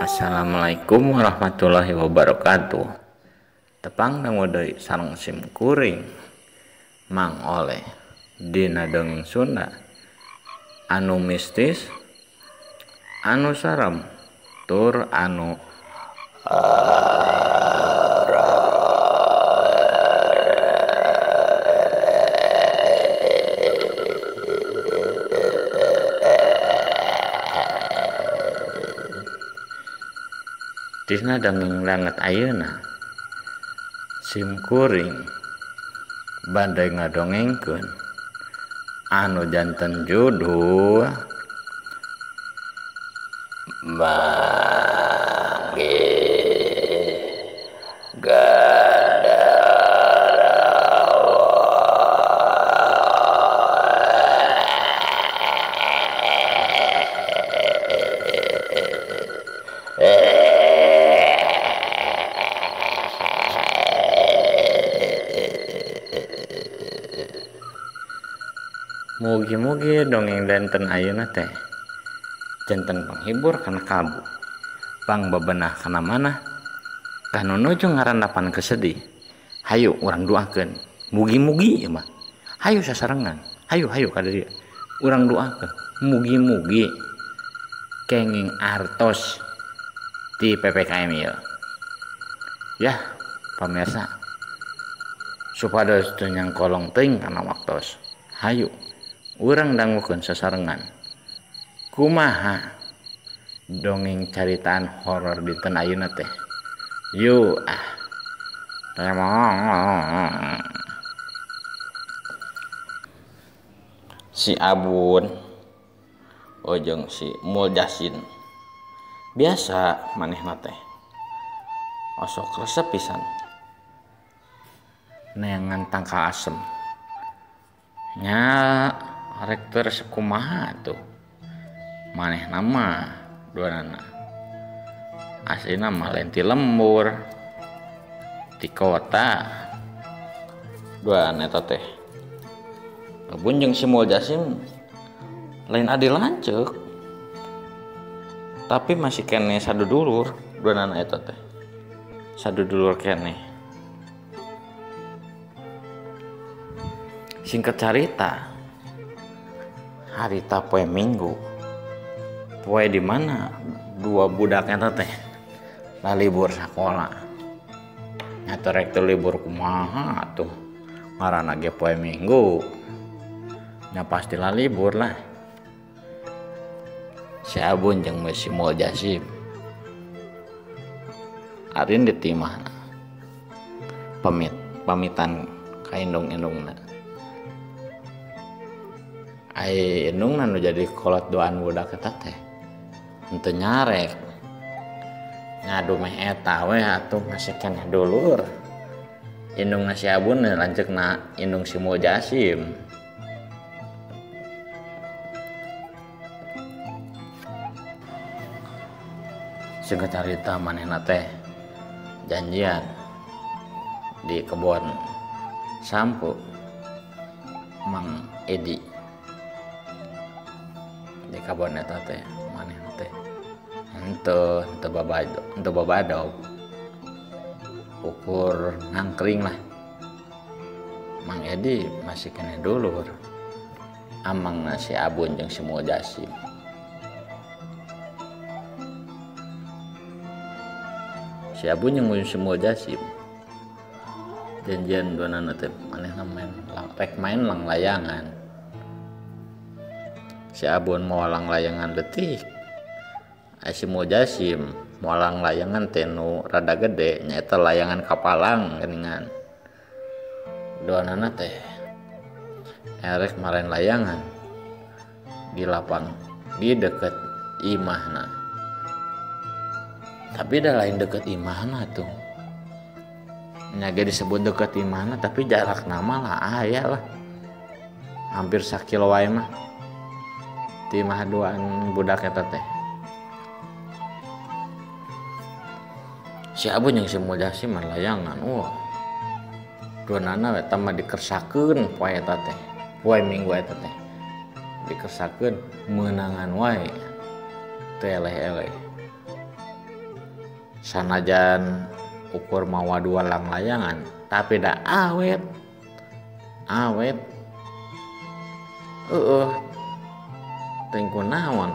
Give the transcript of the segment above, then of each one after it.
Assalamualaikum warahmatullahi wabarakatuh. Tepang dangu deui sareng sim kuring Mang Oleh dina dongeng Sunda anu mistis, anu sarem, tur anu dina dongeng langet ayeuna sim kuring bade ngadongengkeun anu janten judul Mangge Mugi-mugi dongeng danten ayeuna teh janten penghibur kana kalbu, pangbebenah kana manah, kanu nuju ngarandapan kesedih. Hayu urang doakeun, mugi-mugi mah. Hayu sasarengan, hayu ka dieu. Urang doakeun, mugi-mugi kenging artos ti PPKM ieu. Yah, pamirsa, supados teu nyangkolong teuing kana waktos. Hayu urang dangukeun sasarengan kumaha dongeng caritaan horor dinten ayeuna teh. Yuk si Abun ojeng si Muljasin biasa manehna teh osok resep pisan neangan tangka asem nya rek teu resep kumaha tuh manehna mah duanana aslina mah lain ti lembur ti kota duana eta teh. Abun jeung si Muljasim lain adi lanceuk tapi masih kene sadudulur duanana eta teh sadudulur kene. Singkat cerita, harita poe Minggu, poe di mana dua budak eta teh libur sakola. Nya rek teu libur kumaha atuh ngaranna ge poe Minggu. Nya pasti libur lah. Si Abun jeung si Muljasim arin di timahna pamitan ka indung-indungna. Ai indungna nu jadi kolot doan budak eta teh henteu nyarek ngadu meh eta we atuh masih keneh dulur. Indungna si Abun lanceukna indung si Muljasim. Singkat cerita manehna teh janjian di kebon sampu Mang Edi. Di kebon eta teh manehna teh henteu babado ukur ngangkring lah. Mang Edi masih kena dulur amangna si Abun jeung si Muljasim. si Abun yang semua Jasim janjian dua nana teh manehna main lang layangan. Si Abun mau lang layangan detik, si Jasim mau lang layangan tenu rada gede nyaeta layangan kapalang geningan. Dua nana teh erek marain layangan di lapang di deket imahna. Tapi dah lain deket imahna tuh. Nyaga disebut deket imahna tapi jarak nama lah aya lah. Hampir sakilo wae mah. Di imah duaan budak eta teh. Si Abun yang si Jasim layangan. Wah. Duanana eta mah dikersakeun poe eta teh. Poe minggu eta teh. Dikersakeun meunangan wae. Teu eleh-eleh. Sanajan ukur mawa dua lang layangan tapi dah awet tengku naon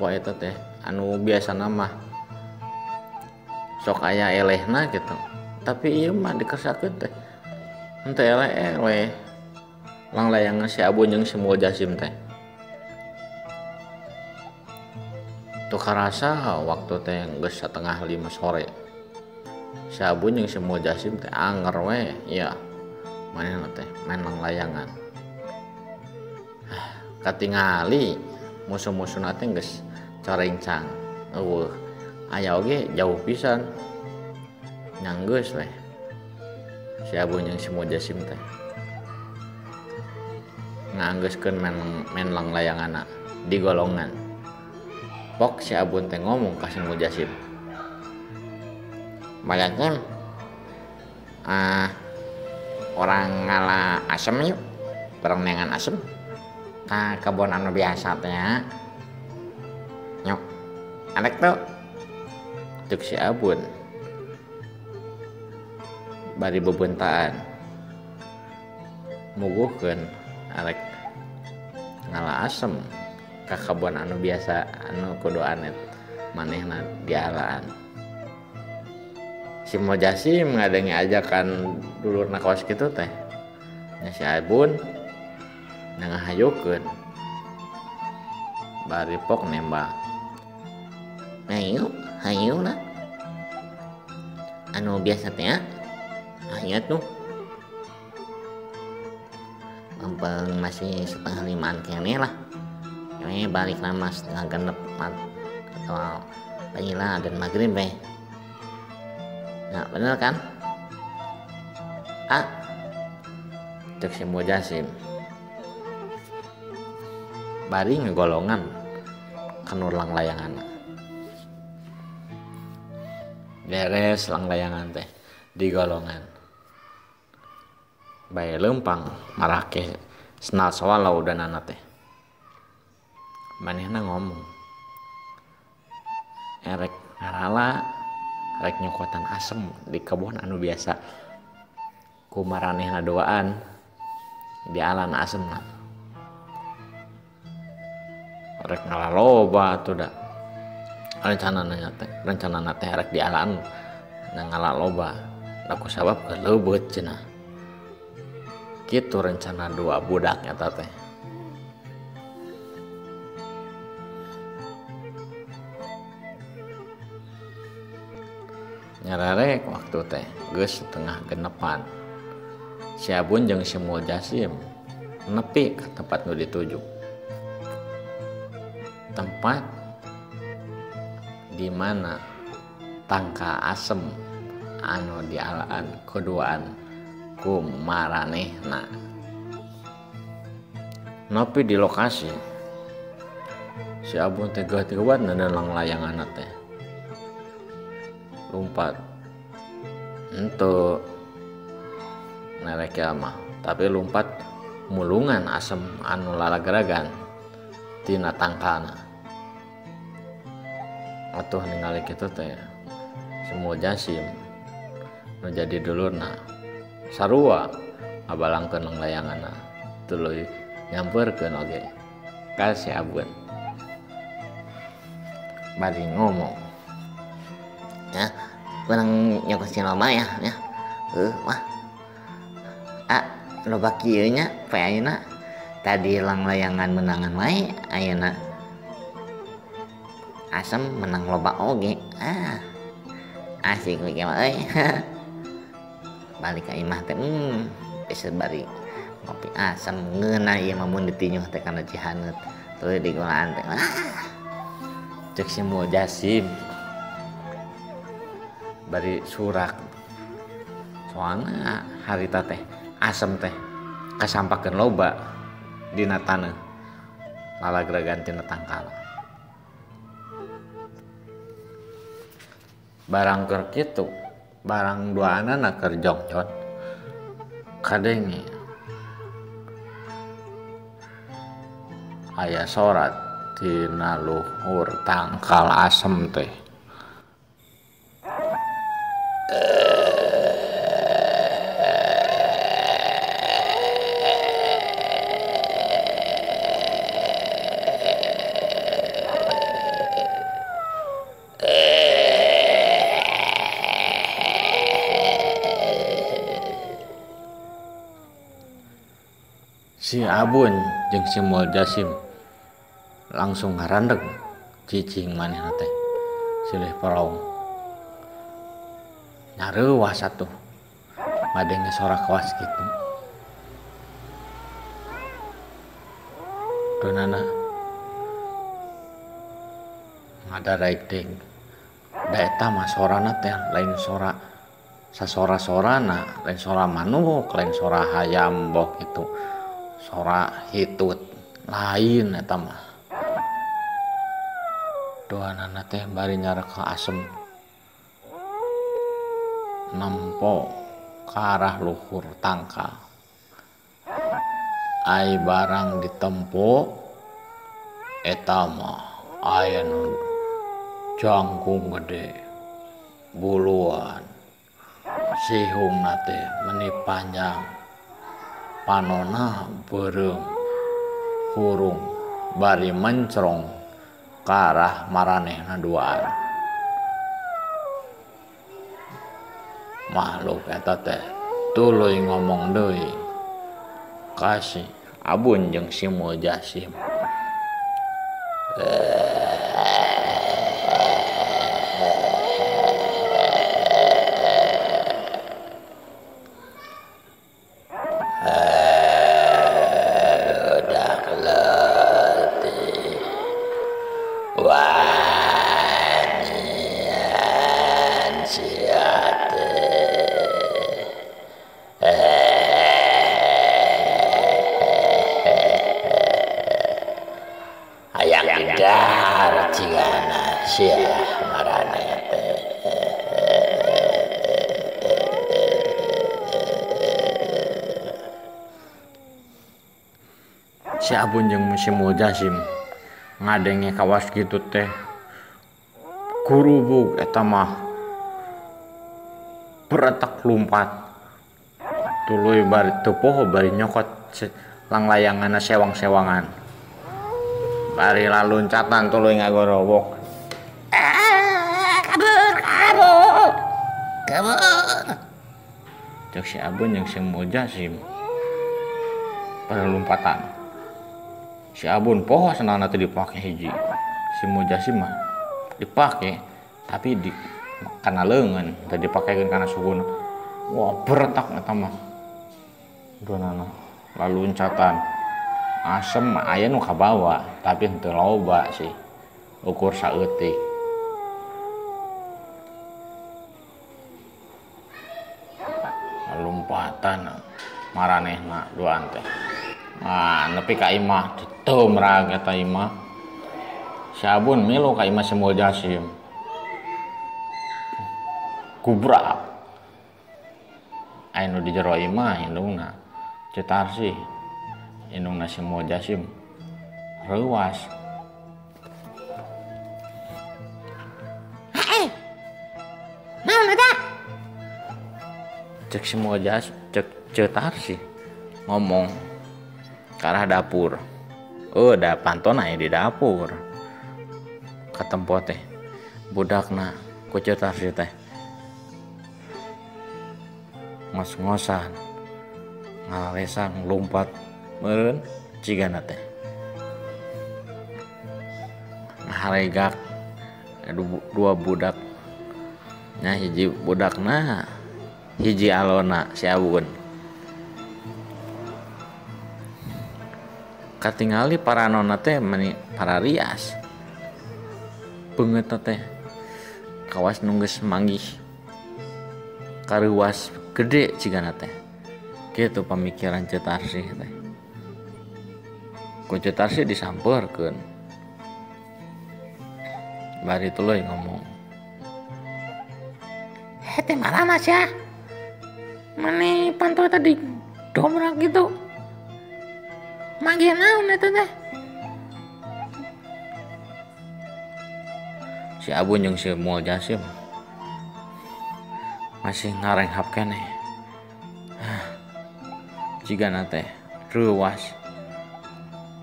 poe eta teh anu biasa nama sok aya elehna gitu tapi ieu mah dikersakeun teh henteu eleh-eleh lang layangan si Abun jeung si Jasim teh tuh karasa waktu teh geus 4:30 sore. Si Abun jeung si Jasim teh anger we ya manehna teh main lang layangan. Katingali musuh-musuhna teh geus corencang. Eueuh aya oge jauh pisan. Nyanggeus we. Si Abun jeung si Jasim teh nganggeuskeun main lang layanganna di golongan. Pok si Abun teh ngomong ka si Jasim. Bayangkan orang ngala asem yuk bareng nengan asem ka kebon anu biasa teh nyok adek tuh cek si Abun bari bebentaan muguhkeun arek ngala asem ka kebon anu biasa anu kudu anet manehna dialaan. Si Jasim ngadengi ajakan dulurna kaos kitu teh. Nya si Abun ngahayukeun. Bari pok nembak. Hayu lah. Anu biasa teh ya. Hayu tuh. Ampeng masih 4:30 kene lah. Kene balik lama 5:30 atau pangila dan maghrib weh. Nah bener kan? Cek si Jasim bari ngegolongan kanur lang layangan beres lang layangan teh di golongan bae lempang marake senal sawalau dan anak teh manehna ngomong erek ngarala rek nyokotan asem di kebun anu biasa kumaranehna doaan di alan asemna rek ngalaloba tuh da rencana teh rek di alan ngalaloba laku sabab keleubet cenah kitu rencana dua budak eta teh. Nyararek waktu teh geus 5:30 si Abun jeung si Jasim nepi ka tempat nu dituju. Tempat di mana tangka asem anu dialaan keduaan ku maranehna. Nepi di lokasi si Abun teh geuh-geuhan nang layanganna teh. Lumpat ento nerek mah tapi lumpat mulungan asem anu lalageragan tina tangkana atuh ningali kitu teh semua Jasim nu jadi dulurna sarua ngabalangkeun nang layanganna tuluy nyamperkeun oge ka si Abun bari ngomong ya Urang nyokosin loba ya wah loba kieu nya poe ayeuna tadi lang layangan menangan wae ayeuna asem menang loba oge asik we mah euy balik ka imah teh geus bari ngopi asem ngeunah ieu mah mun ditinyuh teh kana cihaneut tuluy digolaan teh cek si Muljasim bari surak soalnya harita teh asem teh kasampakeun loba dina taneuh lalagragan tina tangkal barang keur kitu barang duaanana keur jongjon kadenge aya sorat tina luhur tangkal asem teh si Abun jeung si Muljasim langsung ngarandeg cicing manehna teh silih polong nyareuwas atuh ngadenge sora kawas kitu donana ngadaraik deui da eta mah sorana teh lain sora sasora-sorana lain sora manuk lain sora hayam boh gitu sora hitut lain eta mah doanana teh bari nyareka asem nempo ke arah luhur tangkal ai barang ditempo eta mah aya nu jangkung gede buluan sihungna teh meni panjang panona beureum hurung bari mencrong ke arah maranehna duaan makhluk eta teh tuluy ngomong deui ka si Abun jeung si Muljasim dar cigana sia marane teh si Abun jeung si Muljasim ngadenge kawas kitu teh kurubuk eta mah beretak lumpat tuluy bari teu poho bari nyokot lang layanganna sewang-sewangan bari laluncatan tuluy ngagorowok kabur cek si Abun jeung si Muljasim pada lompatan si Abun poho senana teu dipake hiji si Muljasim mah dipake tapi di kana leungeun teu dipakekeun kana suguna wah beretak eta mah donana laluncatan asem aya nu kabawa tapi henteu loba sih ukur saeutik lompatan maranehna duaan teh nepi ka imah teu merag eta imah si Abun milu ka imah si Muljasim kubrak aya nu di jero imah indungna cetar sih indungna si Muljasim reuwas naon eta cek si Muljasim cek cetar sih ngomong ke arah dapur da panton aya di dapur katempo teh budakna ku cetar sih teh ngos-ngosan ngalesang lompat meureun cigana teh ngaharegak dua budak nya hiji budakna hiji alona si Abun katingali para nona teh para rias beungeut teh kawas nunggeus manggih karuas gede cigana teh kitu pamikiran Cetarsih teh ku Cetarsih disampeurkeun bari tuluy ngomong teh marana sia mane pantau tadi domrak gitu manggih naon eta teh si Abun jeung si Moal Jasim masih ngarenghap keneh cigana teh reuwas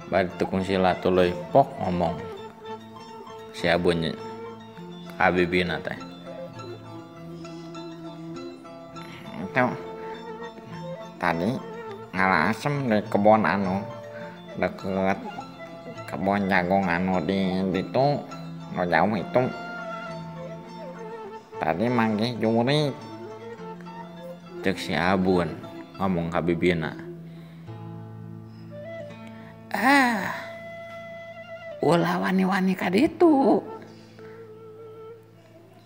bari tukung sila tuluy pok ngomong si Abun ka bibina teh itu tadi ngalasem di kebon anu deket kebon jagung anu di itu no jauh itu tadi manggih jurik cek si Abun ngomong ka bibina ulah wani-wani ka ditu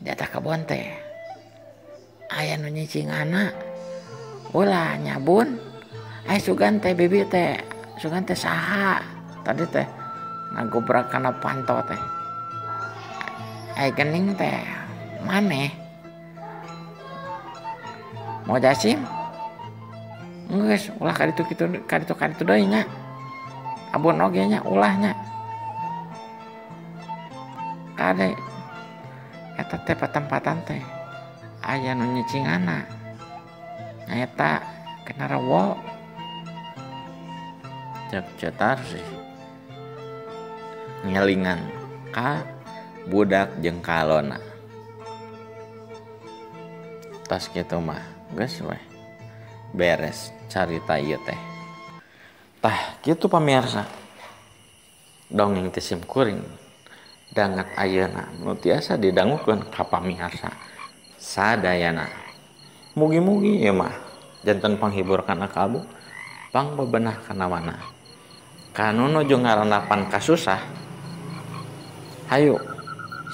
jatah kebon teh aya nu nyicingana ulah nyabun aya sugan teh bibi teh sugan teh saha tadi teh ngagobrak kana panto teh aya geuning teh maneh mau Jasim geus ulah ka ditu deui nya Abun oge nya ulahnya kade eta teh patempatan teh aya nu nyicingana eta kena rewo cek Cetarsih ngelingan ka budak jeung kalona tas kitu mah geus we beres carita ieu teh tah kitu pamirsa dongeng teh sim kuring dangat ayeuna nu tiasa didangukeun ka pamirsa sadayana mugi-mugi ieu mah janten panghibur kana kalbu pang bebenah kana mana kanu nuju ngarandapan kasusah hayu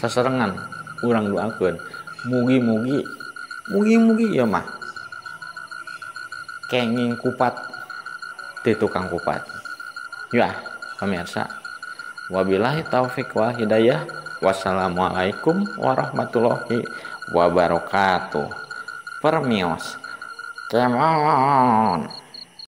saserengan urang doakeun mugi-mugi ieu mah kenging kupat ti tukang kupat ya pamirsa wabillahi taufik wal hidayah wassalamualaikum warahmatullahi wabarakatuh permios kemon